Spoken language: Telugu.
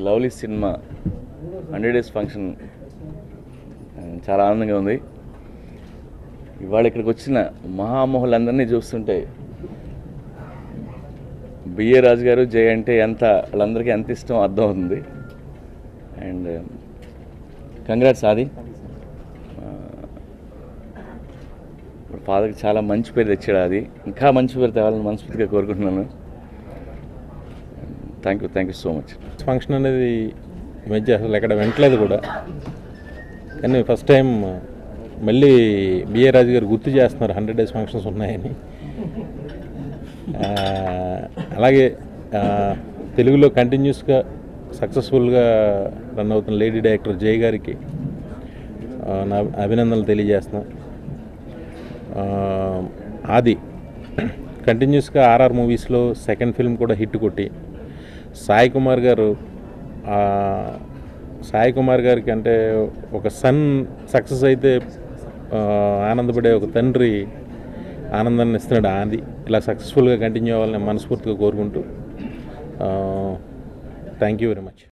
లవ్లీ సినిమా 100 డేస్ ఫంక్షన్ చాలా ఆనందంగా ఉంది. ఇవాళ ఇక్కడికి వచ్చిన మహామహులందరినీ చూస్తుంటే బిఏ రాజు గారు జయ అంటే వాళ్ళందరికీ ఎంత ఇష్టం అర్థం అవుతుంది. అండ్ కంగ్రాట్స్ ఆది. ఫాదర్కి చాలా మంచి పేరు తెచ్చాడు. అది ఇంకా మంచి పేరు తేవాలని మనస్ఫూర్తిగా కోరుకుంటున్నాను. Thank you so much. Function అనేది మధ్య అసలు ఎక్కడ వెంటలేదు కూడా, కానీ ఫస్ట్ టైం మళ్ళీ బిఏ రాజు గారు గుర్తు చేస్తున్నారు 100 డేస్ ఫంక్షన్స్ ఉన్నాయని. అలాగే తెలుగులో కంటిన్యూస్గా సక్సెస్ఫుల్గా రన్ అవుతున్న లేడీ డైరెక్టర్ జయ గారికి నా అభినందనలు తెలియజేస్తున్నా. ఆది కంటిన్యూస్గా ఆర్ఆర్ మూవీస్లో సెకండ్ ఫిల్మ్ కూడా హిట్ కొట్టి సాయి కుమార్ గారికి అంటే ఒక సన్ సక్సెస్ అయితే ఆనందపడే ఒక తండ్రి ఆనందాన్ని ఇస్తున్నాడు. ఆది ఇలా సక్సెస్ఫుల్గా కంటిన్యూ అవ్వాలని మనస్ఫూర్తిగా కోరుకుంటూ థ్యాంక్ యూ వెరీ మచ్.